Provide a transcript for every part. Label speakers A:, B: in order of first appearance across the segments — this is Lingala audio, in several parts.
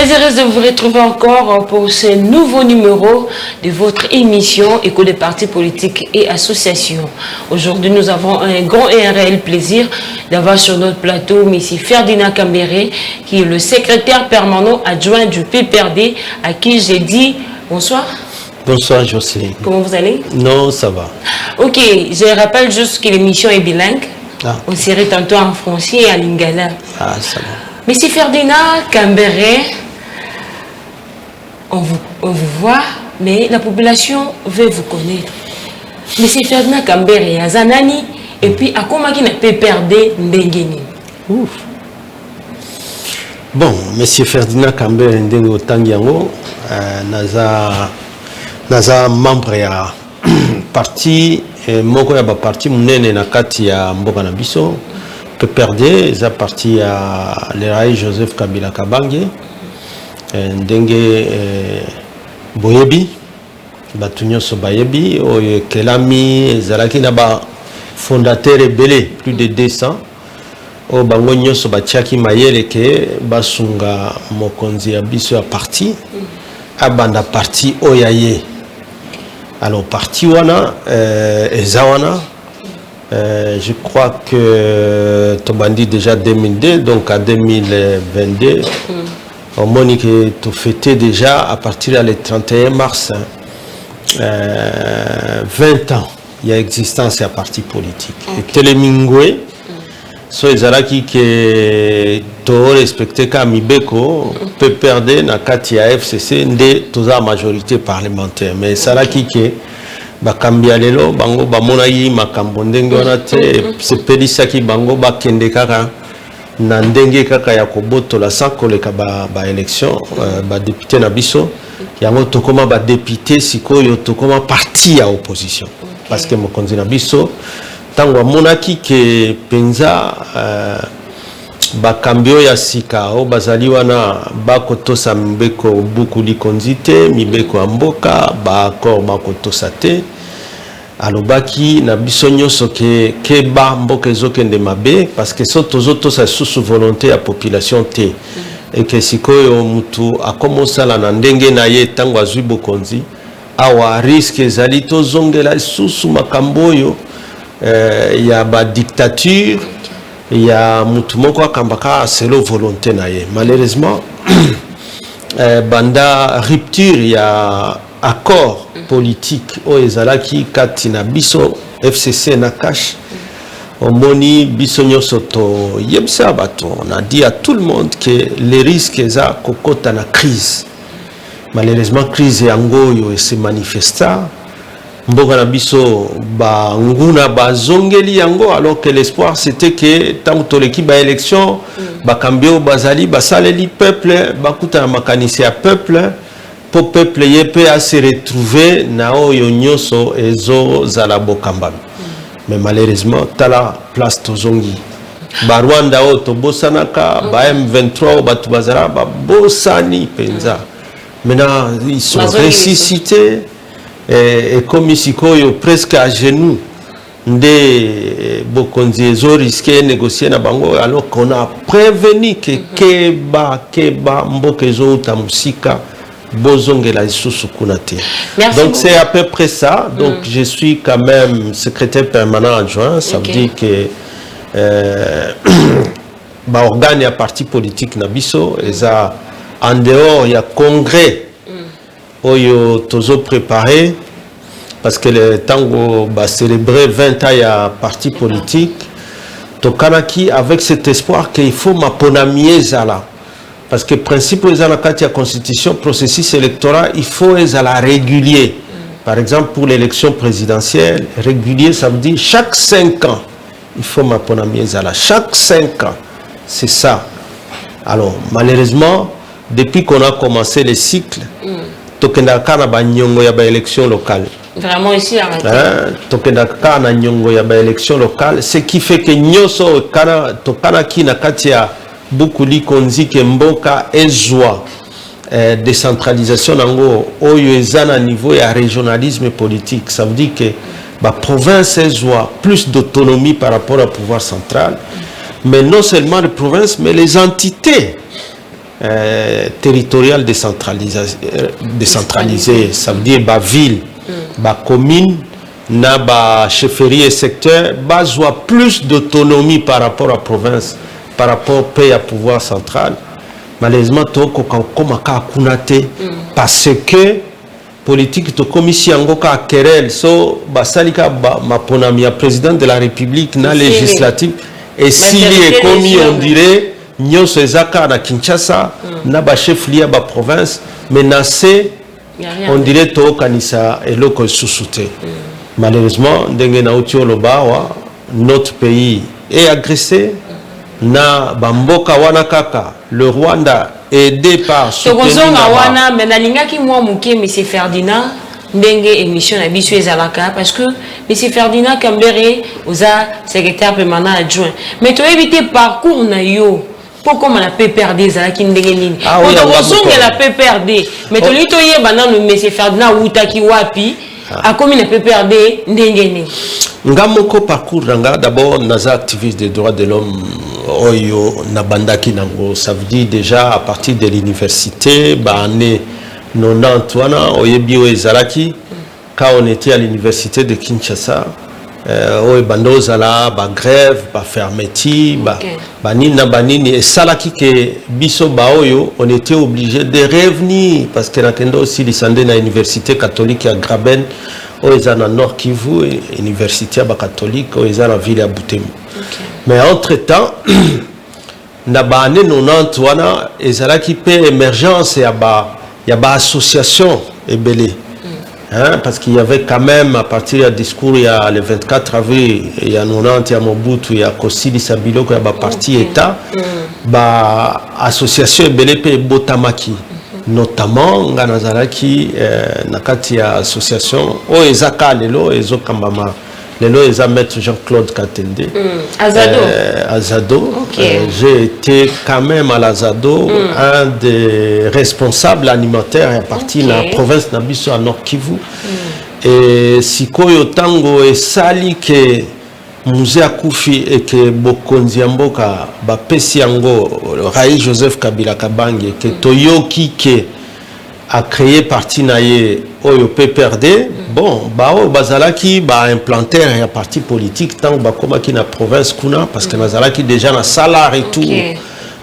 A: Très heureuse de vous retrouver encore pour ce nouveau numéro de votre émission Écho des partis politiques et associations. Aujourd'hui, nous avons un grand et un réel plaisir d'avoir sur notre plateau M. Ferdinand Kambere, qui est le secrétaire permanent adjoint du PPRD, à qui j'ai dit bonsoir.
B: Bonsoir Jocelyne.
A: Comment vous allez?
B: Non, ça va.
A: Ok, je rappelle juste que l'émission est bilingue.
B: Ah.
A: On serait tantôt en français et en lingala.
B: Ah, ça va.
A: Monsieur Ferdinand Kambere, on vous voit, mais la population veut vous connaître. Monsieur Ferdinand Kambere, Azanani, et puis à comment qui ne peut perdre Ndengeni?
B: Ouf. Bon, Monsieur Ferdinand Kambere Ndengo Tangiango, naza membre ya parti, moko ya ba parti munene na kati ya mboka na biso. PPRD, za parti ya Lerai Joseph Kabila Kabange, ndenge boyebi, batunyoso bayebi, oye kelami, zalaki na ba fondateur ebele, plus de 200, o bango nyoso batiaki mayele ke basunga mokonzi ya biso ya parti, abanda parti oyaye. Alors parti wana, ezawana, je crois que Tobandi déjà 2002, donc à 2022, on monique tout fêté déjà à partir du 31 mars 20 ans. Il y a existence à parti politique. Et Télémingwe, so ezalaki que to respecter Kamibeko peut perdre na kati ya FCC nde toza majorité parlementaire, mais salaki que bakambia lelo bango bamona yi makambo ndenge wana te sepelisaki bango bakende kaka na ndenge kaka ya kobotola sans koleka ba élection ba député na biso yango tokoma ba député sikoyo tokoma parti ya opposition parce que mokonzi na biso tango amonaki ke penza bakambio ya sika o bazali wana bakotosa mibeko buku likonzi te mibeko ya mboka baakor bakotosa te alobaki na biso nyonso ke ba mboka ezokende mabe parce que so tozotosa susu volonté ya population te et que sikoyo mutu akomosala na ndenge na ye tango azwi bokonzi awa risque ezali tozongela susu makambo oyo ya ba dictature ya mutu moko akambaka selo volonté na ye. Malheureusement banda rupture ya accord politique o ezalaki kati na biso FCC na cash omoni biso nyoso to yebisa bato. On a dit à tout le monde que les risques eza kokota na crise. Malheureusement crise yango yo se manifesta mboka na biso ba nguna ba zongeli yango alors que l'espoir c'était que tant to l'équipe ba élection ba kambio bazali ba saleli peuple ba kuta makanisi ya peuple pour peuple yepe à se retrouver na oyo nyoso ezo zala bokamba. Mais malheureusement tala place tozongi ba Rwanda o to bosanaka ba M23 ba tubazara ba bosani penza. Maintenant ils sont ressuscités. Et comme ici, presque à genoux, des bokonzi ezo risqué négocier na bango alors qu'on a prévenu que keba mboka ezo tamusika bozongela isusu kunate. Donc c'est à peu près ça. Donc je suis quand même secrétaire permanent adjoint. Ça veut dire que ba organe ya parti politique na biso eza en dehors il y a congrès oyo tozo préparé parce que le tango va célébrer 20 ans à parti politique tokanaki avec cet espoir qu'il faut maponamier zala parce que principe ezala kati ya constitution processus électoral il faut ezala régulier. Par exemple pour l'élection présidentielle régulier ça veut dire chaque 5 ans il faut maponamier zala chaque 5 ans c'est ça. Alors malheureusement depuis qu'on a commencé le cycle tokendaka na banyongo ya ba élection locale.
A: Vraiment ici à
B: tokendaka na nyongo ya ba élection locale, ce qui fait que nyoso kana tokana ki na kati ya bukuli konzi ke mboka ezwa décentralisation nango oyo ezana niveau ya régionalisme politique. Ça veut dire que ba province ezwa plus d'autonomie par rapport au pouvoir central, mais non seulement les provinces mais les entités territoriale décentralisée, ça veut dire ville, commune, na chefferie et secteur, soit plus d'autonomie par rapport à la province, par rapport au pays à pouvoir central. Malheureusement, parce que politique de commission ngoka querelle so basalika ma ponamia président de la République na législative et s'il est commis on dirait nyonso ezaka na Kinshasa na ba chef lié ba province mais na c'est on dirait to kanisa eloko susute. Malheureusement ndenge na utiolo bawa notre pays est agressé na bamboka wana kaka le Rwanda aidé par
A: wana mais nalingaki moi muke monsieur Ferdinand ndenge émission na biso ezalaka parce que monsieur Ferdinand Kambere oza secrétaire permanent adjoint mais to éviter parcours na yo pourquoi on a PPRD ezalaki ndenge nini on la PPRD mais to lito yeba na monsieur Ferdinand utaki wapi a comme na PPRD ndenge nini
B: ngamoko parcours nga d'abord naza activiste des droits de l'homme oyo na bandaki nango ça veut dire déjà à partir de l'université année 90 wana oyebi o ezalaki quand on était à l'université de Kinshasa oyo bando zala ba grève ba fermeture ba nini et salaki que biso ba oyo on était obligé de revenir parce que nakendo aussi lisande na université catholique à Graben oyo na Nord Kivu université ba catholique oyo na ville à Butembo. Mais entre-temps, na ba année 90 wana ezalaki pe émergence ya ba association ebele. Parce qu'il y avait quand même à partir du discours il y a le 24 avril il y a 90 il y a Mobutu il y a Kosili Sabiloko il y a ba parti état ba association ebele pe botamaki notamment nganazalaki nakati ya association o ezaka lelo ezokambama lelo eza maître Jean-Claude Katende Azado j'ai été quand même à l'Azado un des responsables alimentaires à partir de la province Nabiso à Nord Kivu et sikoyo tango esali ke Musée Akufi et que Bokonzi Mboka bapesi yango Rai Joseph Kabila Kabange que Toyoki ke a créé parti naie oyo PPRD bon bao bazalaki ba implanter un parti politique tant ba koma ki na province kuna parce que nazalaki déjà na salaire et tout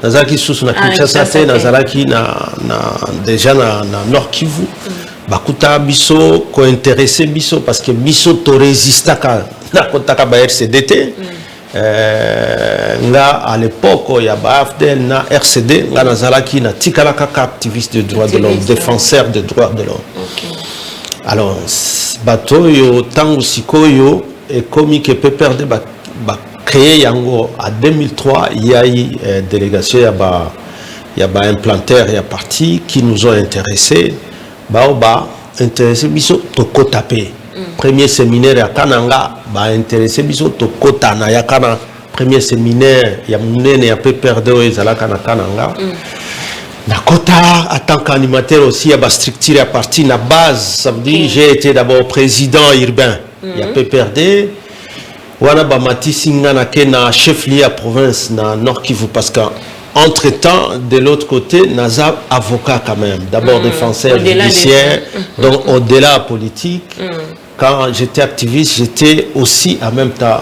B: nazalaki sous na Kinshasa te nazalaki na déjà na Nord Kivu bakuta biso ko intéressé biso parce que biso to résistaka na kotaka ba RCDT nga à l'époque il y a AFDL na RCD nga nazalaki na tikala kaka activiste de droits de l'homme défenseur des droits de l'homme. Alors bato yo tango sikoyo et comme que PPRD ba créé yango en 2003 il y a eu délégation il y a implanteur il y a parti qui nous ont intéressés ba intéressé biso to kotape premier séminaire à Kananga ba intéressé biso to kota na ya kana premier séminaire ya munene ya PPRD ezalaka na Kananga Nakota, en tant qu'animateur aussi, il y a structure à partir de la base. Ça veut dire j'ai été d'abord président urbain. Il y a PPRD. Wana ba matisi ngana na chef lié à province na Nord Kivu parce qu'entre temps de l'autre côté naza avocat quand même. D'abord défenseur judiciaire, donc au-delà politique. Quand j'étais activiste, j'étais aussi en même temps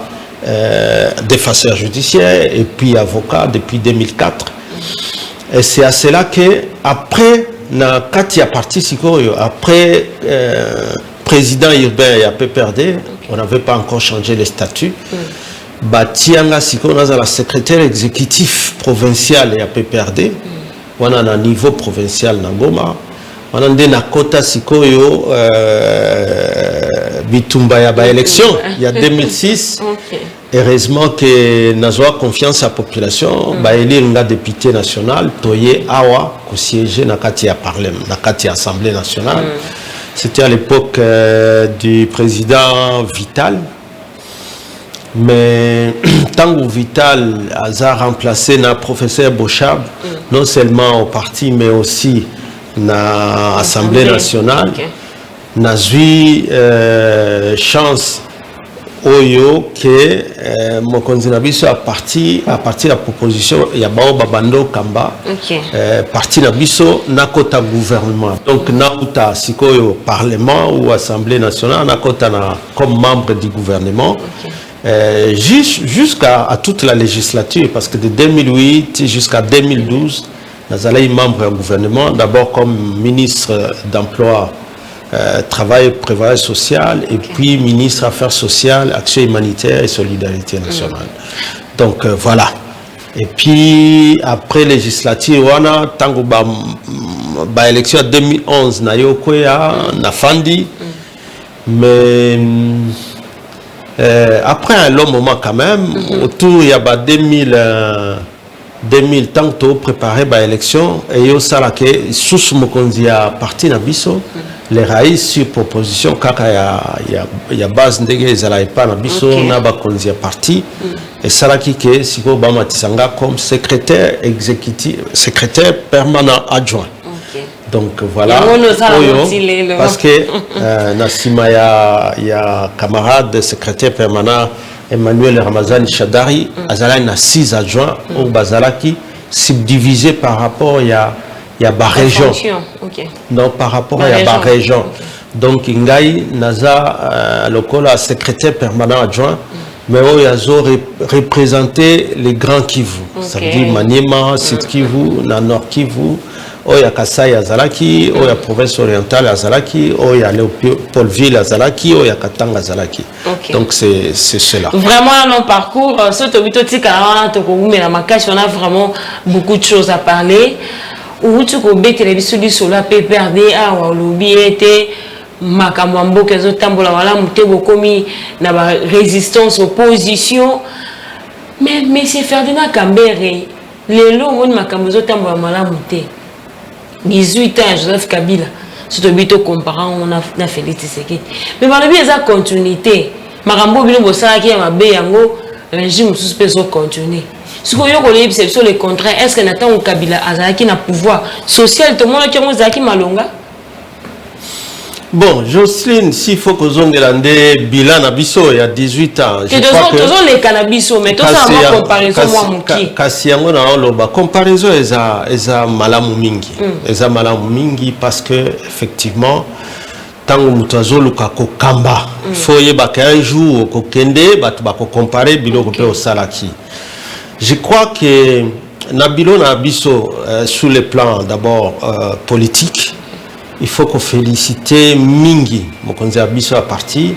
B: défenseur judiciaire et puis avocat depuis 2004. Et c'est à cela que après na Katia parti après président urbain et PPRD, on n'avait pas encore changé les statuts. Batianga siko na la secrétaire exécutif provincial et à PPRD. On a un niveau provincial na Goma. On a des nakota siko yo bitumba ya ba élection il y a 2006. Heureusement que nous avons confiance à la population, élire un député national, Toye Awa, qui siégeait dans la Assemblée nationale. C'était à l'époque du président Vital. Mais tant que Vital a remplacé le professeur Bochab, non seulement au parti, mais aussi dans l'Assemblée nationale, nous avons eu chance oyo que mokonzi na biso à partir de la proposition ya bao babando kamba parti na biso na kota gouvernement donc na uta sikoyo parlement ou assemblée nationale na kota na comme membre du gouvernement jusqu'à toute la législature parce que de 2008 jusqu'à 2012 nazalai membre du gouvernement d'abord comme ministre d'emploi travail et prévoyance sociale et puis ministre affaires sociales, action humanitaire et solidarité nationale. Donc voilà. Et puis après législature, on a tango ba élection 2011 na yokoya na fandi mais après un long moment quand même autour il y a 2000 tant que préparé ba élection et yo sala ke sous mokonzi a parti na biso les raïs sur proposition kaka ya base ndege ezala pas na biso na ba konzi a parti et sala ki ke siko ba matisanga comme secrétaire exécutif secrétaire permanent adjoint. Donc voilà parce que nasima ya camarade secrétaire permanent Emmanuel Ramazani Chadari azala na 6 adjoints au bazalaki subdivisé par rapport il y a ba région non par rapport à la région donc ngai naza lokola secrétaire permanent adjoint mais où il a représenté les grands Kivu ça veut dire Maniema Sud Kivu na Nord Kivu il y a Kasai Azalaki il y a province orientale Azalaki il y a Léopoldville Azalaki il y a Katanga Azalaki donc c'est cela
A: vraiment un parcours ce on a vraiment beaucoup de choses à parler ou tu peux télévision du sur la PPRD à lobby était makambo kezo tambola wala mutebo komi na ba résistance opposition mais monsieur Ferdinand Kambere lelo mon makambo zo tambola malamu te 18 ans Joseph Kabila surtout bito comparant on a Félix Tshisekedi mais dans le bien ça continuité makambo bino bosala ki ya mabe yango régime sous peso continuer ce qu'on y a sur le contraire est-ce que Nathan Kabila azaki na pouvoir social tout le monde qui ont zaki malonga.
B: Bon, Jocelyne, s'il faut que vous ayez bilan abisso il y a 18 ans.
A: Je crois que tous les cannabis, mais tout ça en comparaison moi muki.
B: Kasi yango na oloba comparaison eza malamu mingi. Eza malamu mingi parce que effectivement tango mutazo luka ko kamba. Faut yeba qu'un jour ko kende batu ba ko comparer biloko pe au salaki. Je crois que Nabilo Nabiso sur le plan d'abord politique. Il faut qu'on félicite Mingi, Mokonzi Abiso à parti,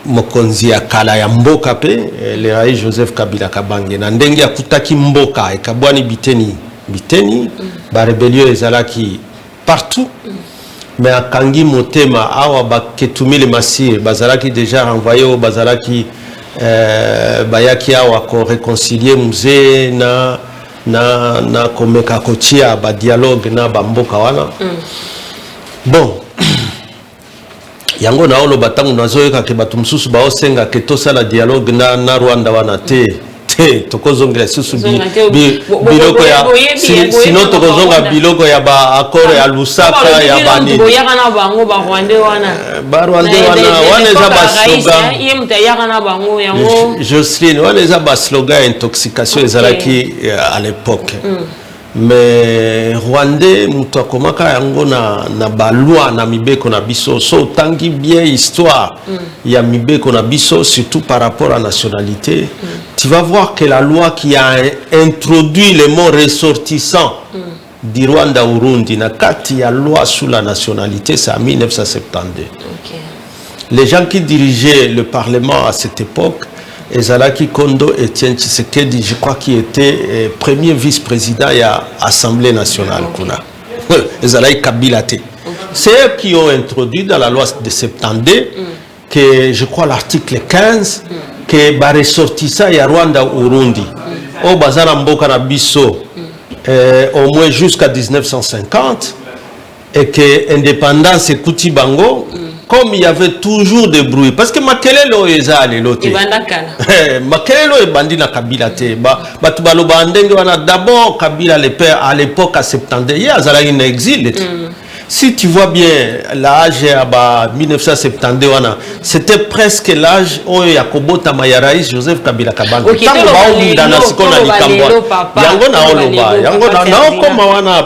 B: Mokonzi Akala ya Mboka pe, le raïs Joseph Kabila Kabange, Nandenge Akutaki Mboka et Kabwani Biteni, ba rébellion ezalaki partout, mais à Kangi Motema, Awa Baketumi le Massir, Bazalaki déjà renvoyé au Bazalaki, Bayaki Awa ko réconcilier musée na komeka kotia ba dialogue na bamboka wana bon yango na olo batangu nazoyeka ke bato mususu ba osenga ke tosala dialogue na Rwanda wana te tokozongela susu biloko ya sino tokozonga biloko ya ba accord ya Lusaka ya bani
A: boyaka na bango ba Rwanda wana
B: wana eza ba slogan yemta yaka na bango yango Jocelyne wana eza ba slogan intoxication ezalaki à l'époque mais Rwandais muto akomaka yango na ba loi na mibeko na biso so tangi bien histoire ya mibeko na biso surtout par rapport à nationalité tu vas voir que la loi qui a introduit les mots ressortissants du Rwanda au Burundi na kati ya loi sur la nationalité c'est en 1972 les gens qui dirigeaient le parlement à cette époque Ezalaki Kondo Etienne Tshisekedi, je crois qu'il était premier vice-président à l'Assemblée nationale. Ezalaki Kabila te. C'est eux qui ont introduit dans la loi de 72 que je crois l'article 15 que ba ressortissa ya Rwanda au Burundi. Au bazara mboka na biso au moins jusqu'à 1950 et que indépendance ekuti bango. Comme il y avait toujours des bruits parce que makelelo ezali lote makelelo ebandi na Kabila te batu baloba ndenge wana d'abord Kabila le père à l'époque à 72 azalaki na exil Si tu vois bien l'âge à 1972, c'était presque l'âge où Yakobo Tamaya Raïs Joseph Kabila Kabanga.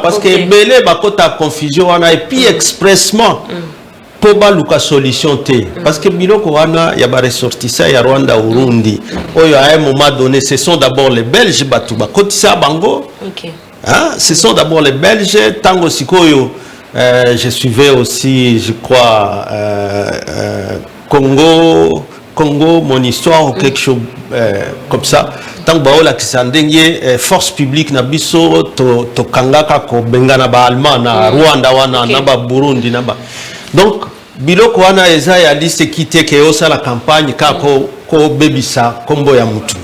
B: Parce que belé bakota confusion wana et puis expressement pour baluka solution té parce que biloko wana ya ba ressortissant ya Rwanda Burundi oyo à un moment donné ce sont d'abord les Belges batuba kotisa bango. Hein, ce sont d'abord les Belges tango sikoyo je suivais aussi je crois Congo mon histoire ou quelque chose comme ça tant que la kisandenge force publique na biso to kangaka ko bengana ba allemand na Rwanda wana na ba Burundi na ba donc biloko wana eza ya liste kite ke osa la campagne ka ko bebisa kombo ya mutu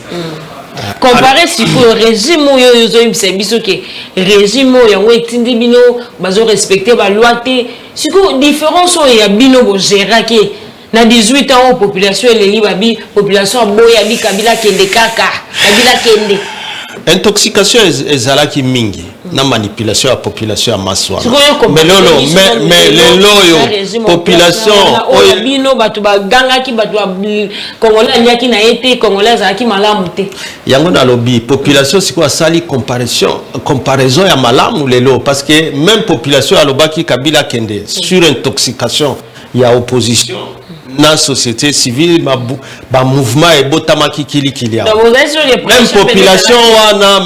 A: comparé si le régime yo zo imse biso ke régime yo etindi bino bazo respecter ba loi te si ko différence ya bino bo gérer ke na 18 ans population eleli babi population boya bi Kabila kende kaka Kabila kende
B: intoxication ezalaki mingi na manipulation à population à maswa
A: mais
B: les loyo population
A: oyo bino batu ba gangaki batu congolais nyaki na été congolais zaki malamu te
B: yango na lobby population siko asali comparaison ya malamu lelo parce que même population alobaki Kabila kende sur intoxication ya opposition dans la société civile, ba mouvement et botamaki kili.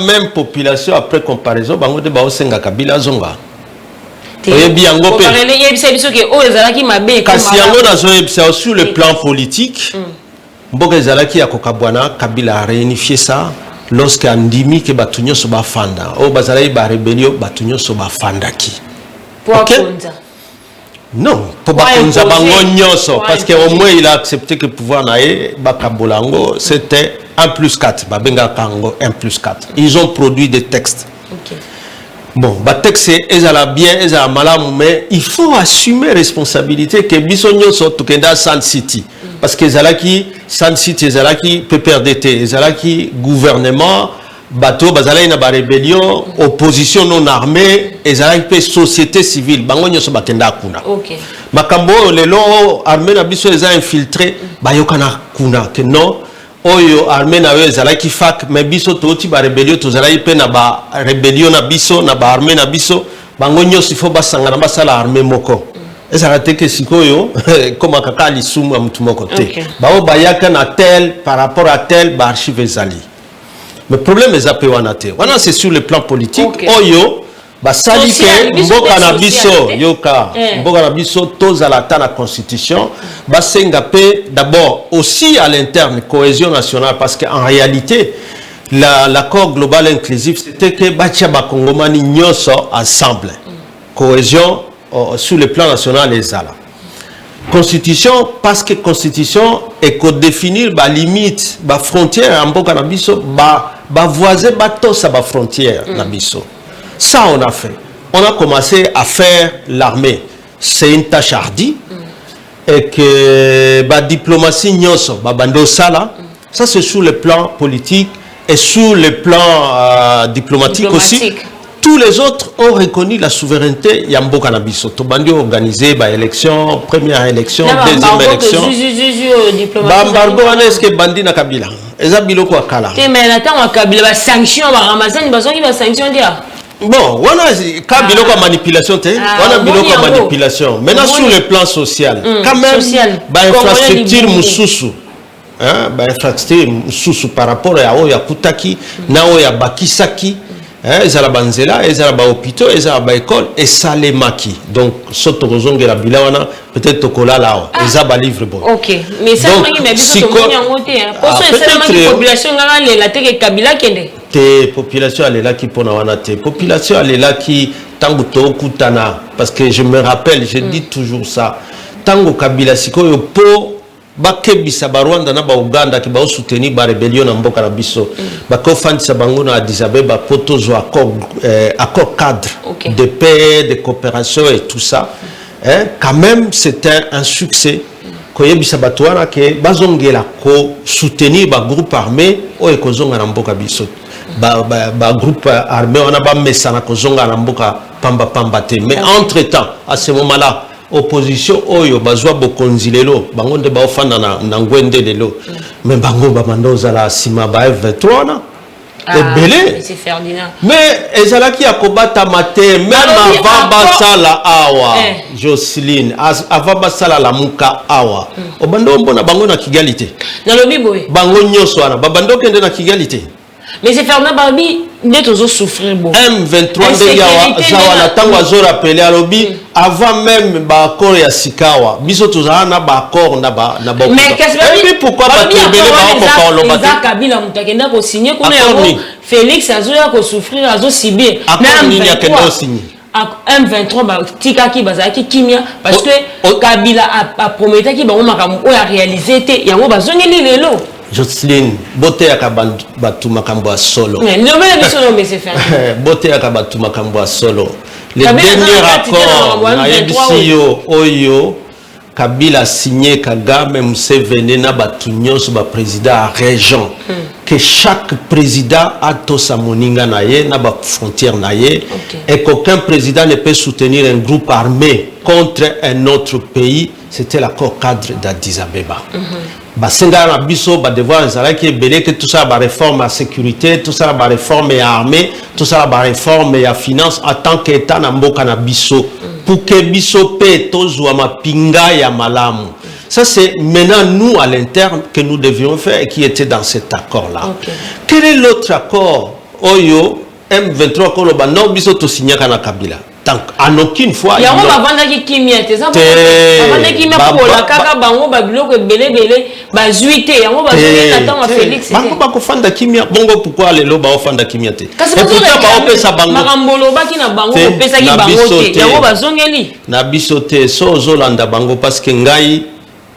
B: Même population après comparaison, bango de baosenga Kabila zonga. Sur le plan politique, mboka ezalaki akokabwana Kabila a réunifié ça lorsque andimi ke batunyo so bafanda. O bazalaki ba rébellion batunyo so bafandaki. Non, pour Bakonza Bango Nyoso, parce qu'au moins il a accepté que le pouvoir naé, Bakabolango, c'était 1+4, Babenga Kango 1+4. Ils ont produit des textes. Bon, texte ils ont bien, ils ont mal, mais il faut assumer responsabilité que Bissonyo soit Tukenda San City. Parce que Zalaki, San City, Zalaki, PPRDT, Zalaki, gouvernement, bateau bazala ina ba rébellion opposition non armée ezala pe société civile bango nyoso bakenda kuna makambo lelo armée na biso eza infiltré bayokana kuna que non oyo armée na yo ezala ki fak mais biso toti ba rébellion tozala pe na ba rébellion na biso na ba armée na biso bango nyoso ifo basanga na basala armée moko ezala te que sikoyo comme kaka lisumu ya mutu moko te bao bayaka na tel par rapport à tel ba archive ezali. Le problème est que c'est sur le plan politique. Oyo, sali que mboka na biso yoka, mboka na biso tozalata na constitution, sengape d'abord aussi à l'interne cohésion nationale parce qu'en réalité l'accord global inclusif c'était que batia ba kongomani nyoso ensemble. Cohésion sur le plan national les ala. Constitution parce que constitution est qu'on définir ba limite ba frontière en mboka na biso ba voisin bato sa ba frontière na biso. Ça on a fait. On a commencé à faire l'armée. C'est une tâche hardie et que ba diplomatie nyoso ba bando sala. Ça c'est sur le plan politique et sur le plan diplomatique aussi. Tous les autres ont reconnu la souveraineté Yamboka Nabiso. Tobandi organisé ba élection, première élection, deuxième élection. Bambargo est-ce que bandi na Kabila. Eza biloko akala.
A: Mais attends Kabila ba sanction ba ramazani ba zongi ba sanction dia.
B: Bon, voilà Kabila ko manipulation te. Voilà biloko manipulation. Maintenant sur le plan social, quand même ba infrastructure mususu. Hein, ba infrastructure mususu par rapport à Oya Kutaki, na Oya Bakisaki. Ezala banzela, ezala ba hôpitaux, ezala ba école et ça les maquis. Donc soto rozonge la bilawana peut-être tokola là. Ezala livre bon.
A: OK. Mais ça mais biso to moni ngote hein. Parce que c'est la population ngala la teke Kabila kende.
B: Te population elle est là qui pona wana te. Population elle est là qui tango to kutana parce que je me rappelle, je dis toujours ça. Tango Kabila sikoyo po bakebisa ba Rwanda na ba Uganda ki ba soutenir ba rébellion na mboka na biso bako fandisa bango na Addis Abeba poto zo accord cadre de paix, de coopération et tout ça quand même c'était un succès ko yebisa batwana ke bazongela ko soutenir ba groupe armé o ekozonga na mboka biso ba groupe armé on a ba mesana kozonga na mboka pamba te mais entre temps à ce moment là opposition oyo bazwa bokonzi lelo bango nde ba ofanda na ngwende lelo mais bango ba mandoza la sima ba F23 na belé
A: c'est Ferdinand
B: mais ezalaki akobata maté même avant basala awa Jocelyne avant basala la muka awa obando mbona bango na Kigali
A: na lobi boy
B: bango nyoso wana babando kende na Kigali
A: mais c'est Ferdinand Barbi n'est toujours souffrir bon
B: M23 de yawa na tango azo rappeler alobi avant même ba accord ya Sikawa biso tozana na ba accord na ba
A: mais qu'est-ce que
B: pourquoi ba tebele ba ko lo ba
A: Kabila mutakenda ko signer ko na Félix azoya ko souffrir azo sibir
B: même
A: M23 ba tikaki bazaki kimia parce que Kabila a promis ki ba makambo o ya réaliser te yango bazongeli lelo
B: Jocelyne, bote ya kabatu makambo solo.
A: Mais non mais biso mais c'est fait.
B: Bote ya kabatu makambo solo. Le dernier accord na yebisiyo oyo Kabila signé Kagame Museveni na batu nyonso ba président à région que chaque président a to sa moninga na ye na ba frontière na ye et qu'aucun président ne peut soutenir un groupe armé contre un autre pays. C'était l'accord cadre d'Addis Abeba. Basenga na biso ba devoir ezalaki belé que tout ça ba réforme à sécurité, tout ça ba réforme à armée, tout ça ba réforme à finance en tant qu'état na mboka na biso pour que biso pe tozwa mapinga ya malamu. Ça c'est maintenant nous à l'interne que nous devions faire et qui était dans cet accord là. Quel est l'autre accord oyo M23 ko lo ba no biso to signer kana Kabila? En aucune fois
A: il y a un bandaki kimia te ça bandaki kimia pour la kaka bango ba biloko belé ba zuité yango ba zuité attend Félix
B: bango ba ko fanda kimia bongo pourquoi lelo ba ofanda kimia te et pourtant ba opesa bango
A: makambolo baki na bango opesa ki bango te yango ba zongeli
B: na biso te so zolanda bango parce que ngai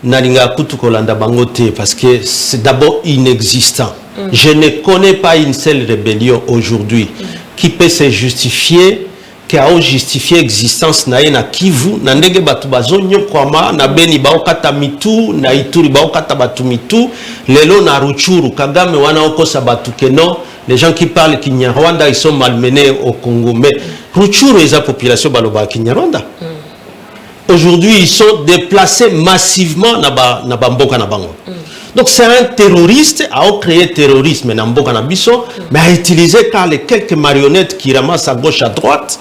B: nalinga kutu kolanda bango te parce que c'est d'abord inexistant. Je ne connais pas une seule rébellion aujourd'hui qui peut se justifier qui a justifié l'existence na na Kivu na ndenge batu bazonyo kwama na Beni baokata mitu na Ituri baokata batu mitu lelo na Ruchuru Kagame wana okosa batu keno les gens qui parlent Kinyarwanda ils sont malmenés au Congo mais Ruchuru et sa population baloba Kinyarwanda aujourd'hui ils sont déplacés massivement na mboka na bango. Donc c'est un terroriste a créé terrorisme na mboka na biso mais a utilisé car les quelques marionnettes qui ramassent à gauche à droite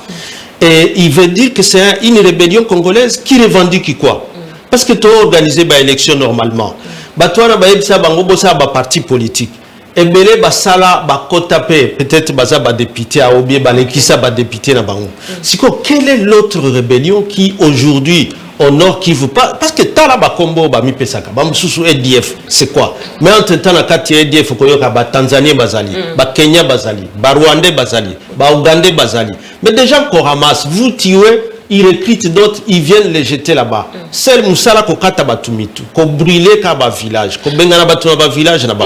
B: et il veut dire que c'est une rébellion congolaise qui revendique quoi parce que tu as organisé ba élection normalement ba toi na ba yebisa bango bosa ba parti politique et belé ba sala ba kota peut-être baza ba député a obie ba lekisa ba député na bango siko quelle est l'autre rébellion qui aujourd'hui au nord Kivu parce que tala ba kombo ba mi pesaka ba mususu EDF c'est quoi mais entre temps na kati EDF ko yoka ba Tanzanie bazali ba Kenya bazali ba Rwandais bazali ba Ougandais bazali mais des gens qu'on ramasse vous tuez ils recrutent d'autres ils viennent les jeter là-bas seul musala ko kata batumitu ko brûler ka ba village ko bengana batu na ba village na ba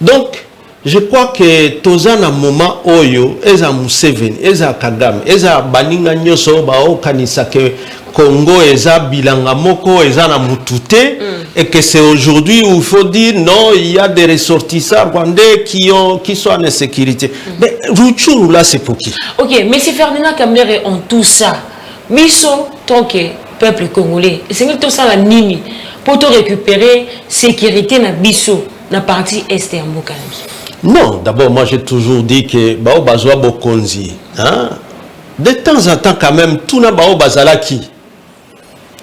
B: donc je crois que toza na moment oyo eza Museveni eza Kagame eza baninga nyoso ba okanisa ke Congo eza bilanga moko eza na mutute et que c'est aujourd'hui où il faut dire non il y a des ressortissants rwandais qui sont en insécurité mais Rutshuru là c'est pour qui?
A: OK mais si Ferdinand Kambere en tout ça biso tant que peuple congolais c'est tout ça la nini pour te récupérer sécurité na biso na partie est ya mboka.
B: Non, d'abord moi j'ai toujours dit que bao bazwa bokonzi hein de temps en temps quand même tout na bao bazalaki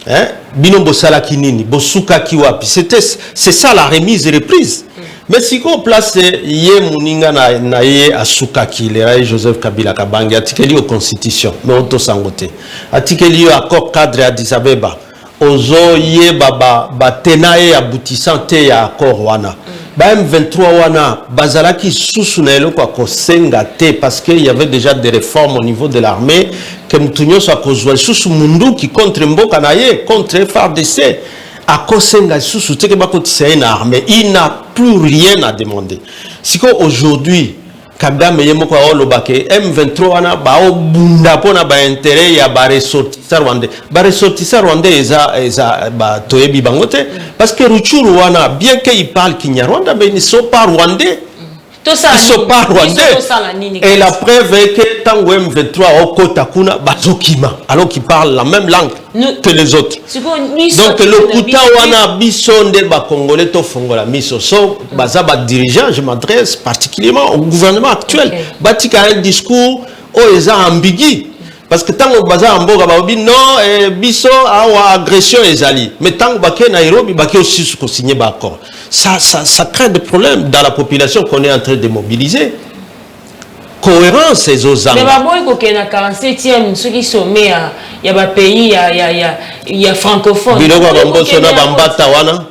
B: hein bino bosalaki nini bosuka ki wapi c'est ça la remise et reprise mais si qu'on place ye muninga na ye asuka ki le rai Joseph Kabila Kabange atikeli au constitution mais on to sangote atikeli au accord cadre Addis Abeba ozo ye baba tenaye aboutissant te ya accord wana ba M23 wana bazalaki susu na eloko kosenga te parce que il y avait déjà des réformes au niveau de l'armée que mutunyo sa kozwa susu mundu qui contre mboka na ye contre FARDC a kosenga susu te ke bakotisa une armée il n'a plus rien à demander siko aujourd'hui Kagame yemoko olobake M23 wana ba obunda pona ba intérêt ya ba ressortissant rwandais eza ba toyebi bangote parce que Rutshuru wana bien qu'il parle Kinyarwanda mais ils ne sont pas rwandais Ils sont pas rwandais. Et la preuve est que tant que M23 au Kotakuna, Bazokima, alors qu'ils parlent la même langue que les autres. Donc le Kuta wana bisonde ba Congolais to fongola miso. So bazaba dirigeant, je m'adresse particulièrement au gouvernement actuel. Batika un discours eza ambigu. Parce que tant que baza amboga baobi non biso awa agression ezali. Mais tant que baké Nairobi baké aussi signer ba accord. Ça crée des problèmes dans la population qu'on est en train de mobiliser. Cohérence ces aux
A: mais baboy ko kena 47e ceux qui sont mais il y a pays il y a francophone.
B: Biloko bamboso na bambata wana.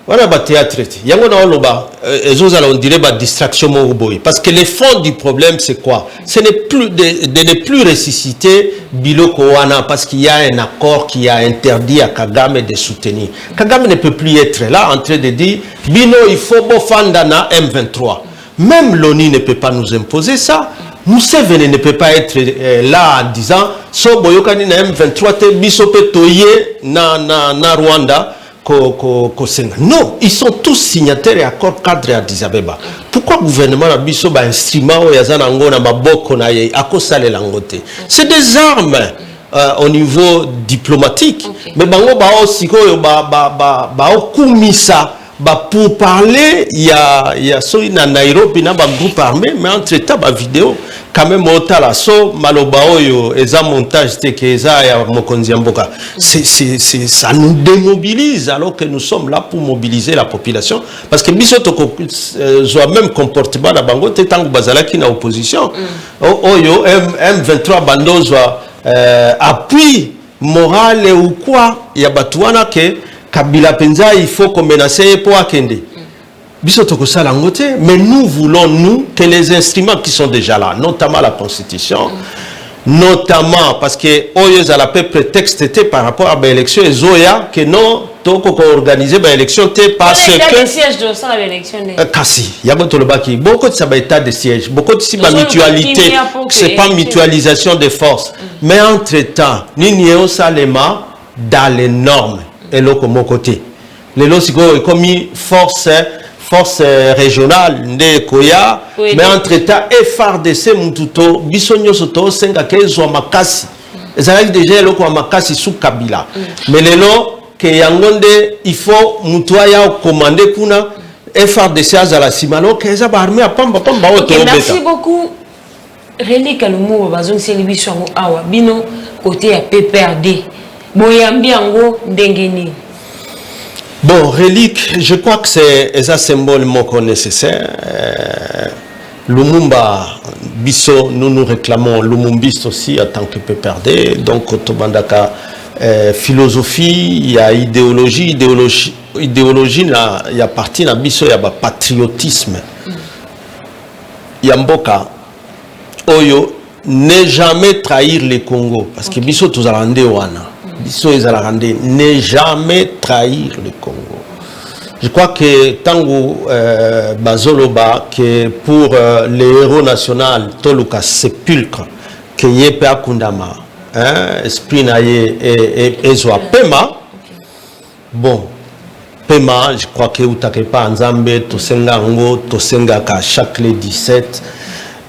B: Voilà ba théâtre. Yango na oloba on dirait ba distraction mo boy parce que le fond du problème c'est quoi? Ce n'est plus de ne plus ressusciter biloko wana parce qu'il y a un accord qui a interdit à Kagame de soutenir. Kagame ne peut plus être là en train de dire bino il faut bofanda na M23. Même l'ONU ne peut pas nous imposer ça. Museveni ne peut pas être là en disant so boyokani na M23 te biso pe toye na Rwanda. Non, ils sont tous signataires et accords cadre à Addis Abeba. Pourquoi le gouvernement a mis un instrument où il y a un maboko na ye akosale langote? C'est des armes au niveau diplomatique. Mais bango ba aussi ko ba okumisa ba pour parler il y a so na Nairobi na ba groupe armé mais entre temps ba vidéo quand même otala so maloba oyo eza montage te que eza ya mokonzi mboka. Ça nous démobilise alors que nous sommes là pour mobiliser la population parce que biso to zo même comportement na bango te tango bazala ki na opposition oyo M23 bandozo appui moral ou quoi ya batuana que Kabila penza il faut qu'on menace pour akende. Mais nous voulons que les instruments qui sont déjà là, notamment la Constitution, notamment parce que Oyoza la paix prétexte était par rapport à l'élection et Zoya que non, donc qu'on organiser l'élection parce que.
A: Il y a des sièges de ça à l'élection.
B: Kasi, il y a beaucoup de ça état de siège, beaucoup de mutualité, c'est pas mutualisation des forces. Mais entre temps, Ninio Salema dans les normes et l'autre comme côté. Les lots comme force régionale de Koya, mais entre-temps, FRDC Mututo, Bisonyo Soto, Sengake, Zouamakasi. Ils arrivent déjà à Makasi sous Kabila. Mais les lots, que Yangonde, il faut Mutuaya commander Kuna, FRDC à la Simano, que les armées à Pamba.
A: Merci beaucoup. René Kalumou, Bazon Sélibichon, Awa, Bino, côté à PPRD. Boyambi Ango, Ndengeni.
B: Bon, relique, je crois que c'est un symbole nécessaire. Lumumba, Bisso, nous réclamons Lumumbiste aussi en tant que PPRD. Donc, Tobandaka, philosophie, il y a idéologie, il y a partie dans Bisso, il y a patriotisme. Il y a Mboka, Oyo, ne jamais trahir le Congo. Parce que Bisso, tous allons wana. Ne jamais trahir le Congo. Je crois que Tango Bazoloba, que pour les héros nationaux, Toluka Sépulcre, que Yepe Akundama, Esprit Naye et Zoa Pema, bon, Pema, je crois que Utakepa Nzambe, Tosenga Ngo, Tosenga Ka chaque les 17.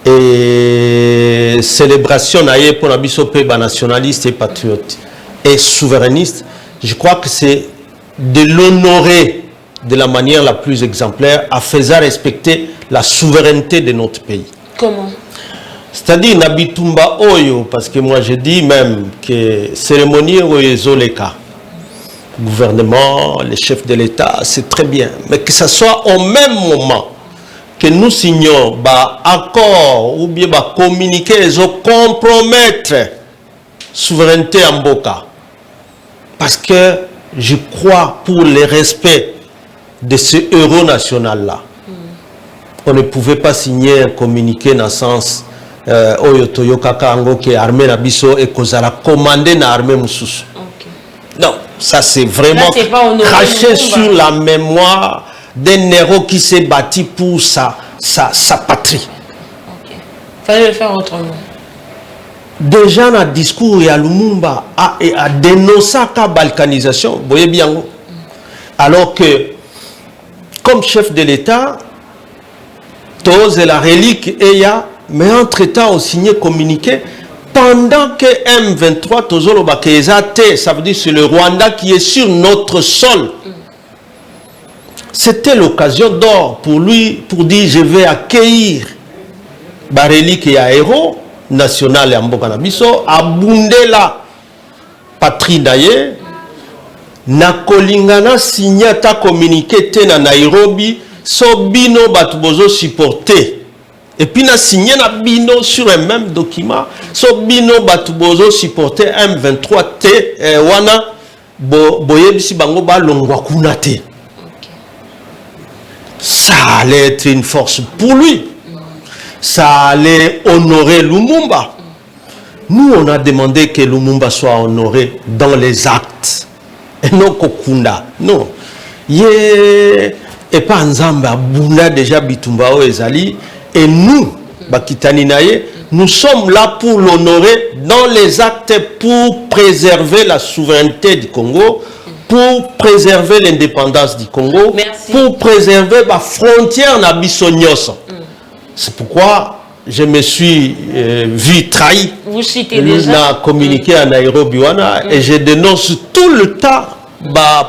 B: Et célébration Naye pour la Bisope nationaliste et patriote. Et souverainiste, je crois que c'est de l'honorer de la manière la plus exemplaire en faisant respecter la souveraineté de notre pays.
A: Comment?
B: C'est-à-dire, Nabitumba Oyo, parce que moi je dis même que cérémonie Oyo-Zoleka, gouvernement, les chefs de l'État, c'est très bien. Mais que ce soit au même moment que nous signons accord ou bien communiquer, compromettre souveraineté en Boka. Parce que je crois pour le respect de ce héros national-là, on ne pouvait pas signer un communiqué dans le sens Oyotoyo Kakango qui est armée Nabiso et qu'on a commandé dans l'armée Moussous. Non, ça c'est vraiment craché sur la mémoire d'un héros qui s'est bâti pour sa patrie.
A: Fallait le faire autrement.
B: Déjà dans le discours, il y a Lumumba a dénoncé la balkanisation, vous voyez bien. Alors que, comme chef de l'État, Tose la relique et ya, mais entre-temps, on signé communiqué. Pendant que M23, Tozolo Bakezate, ça veut dire c'est le Rwanda qui est sur notre sol. C'était l'occasion d'or pour lui, pour dire je vais accueillir Bareli qui est héros national et Mbokanabiso, à Bundela, patrie d'ailleurs, na kolingana signata communiqué na Nairobi, so bino batubozo supporté. Et puis na signé na bino sur un même document, so bino batubozo supporté M23 T wana boyebisi bango ba longwa kunate. Ça allait être une force pour lui. Ça allait honorer Lumumba. Nous, on a demandé que Lumumba soit honoré dans les actes. Et non Kokunda. Non. Et pas Nzamba, Bunda déjà Bitumba Ezali. Et nous, Bakitani Naye, nous sommes là pour l'honorer dans les actes pour préserver la souveraineté du Congo, pour préserver l'indépendance du Congo,
A: merci,
B: pour préserver la frontière Nabissonios. C'est pourquoi je me suis vu trahi.
A: Vous citez déjà.
B: On a communiqué à Nairobi et je dénonce tout le temps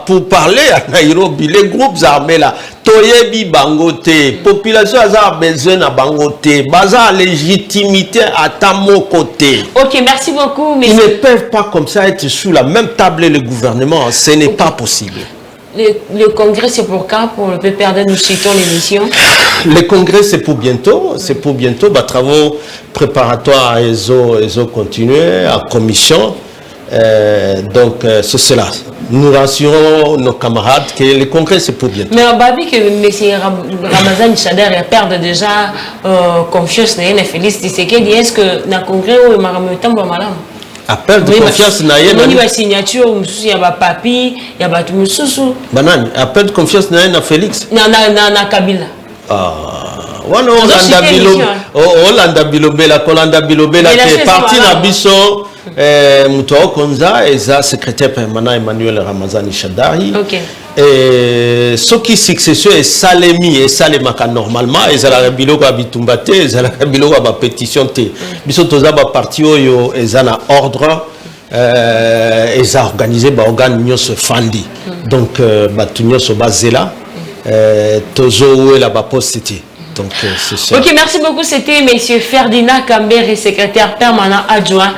B: pour parler à Nairobi. Les groupes armés là, Toyebi Bangote, population a besoin de Bangote, baza légitimité à mon côté.
A: Ok, merci beaucoup. Mais
B: ils ne peuvent pas comme ça être sous la même table et le gouvernement, ce n'est pas possible.
A: Le congrès, c'est pour quand? Pour le PPRD, nous citons l'émission.
B: Le congrès, c'est pour bientôt. C'est pour bientôt. Travaux préparatoires, ils ont continué en commission. Donc, c'est cela. Nous rassurons nos camarades que le congrès, c'est pour bientôt.
A: Mais on va dire que M. Ramazan Chader a perdu déjà confiance dans Félix Tshisekedi. Est-ce que dans le congrès, il y a un
B: à perdre de confiance na ye
A: na signature il y a papier il y a tout mususu
B: banane à perdre confiance na Félix
A: na Kabila
B: wana Olanda Bilobela Kolanda Bilobela qui est parti na biso muto konza eza secrétaire permanent Emmanuel Ramazani Shadari.
A: OK.
B: Et ce qui succession est salemi et salemaka normalement et la biloko abitumbate et la biloko ba pétition te biso toza ba parti oyo ezana ordre eza organisé ba organe nyonso fandi donc batu nyonso bazela tozo wela ba poste. Donc, ok,
A: merci beaucoup. C'était M. Ferdinand Kambere, secrétaire permanent adjoint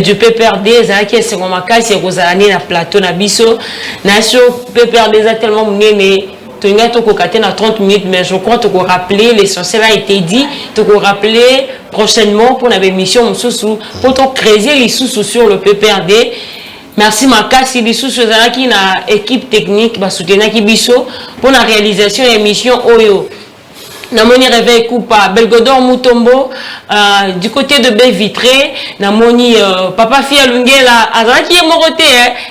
A: du PPRD. Qui est sur ma case, c'est Rosalane na plateau na biso. Nation PPRD a tellement mené. Tu as 30 minutes, mais je crois que tu rappeler l'essentiel a été dit. Tu rappeler prochainement pour la émission pour te creuser les sous sur le PPRD. Merci Makasi les sous qui na équipe technique va soutenir qui biso pour la réalisation de l'émission Oyo. Namoni réveil coupa Belgodor Mutombo du côté de Baie Vitré namoni papa Fia Lungela azaki morote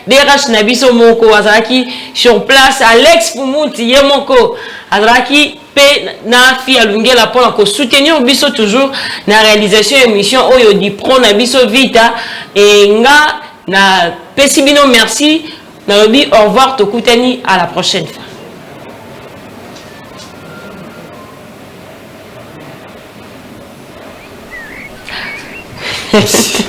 A: DRH Nabiso Moko azaki sur place Alex Fumuti Yemoko azaki pe na Fia Lungela pour la soutenir biso toujours na réalisation émission Oyo di pro Nabiso Vita et nga na pesibino merci nabi au revoir tokutani à la prochaine fois. Merci.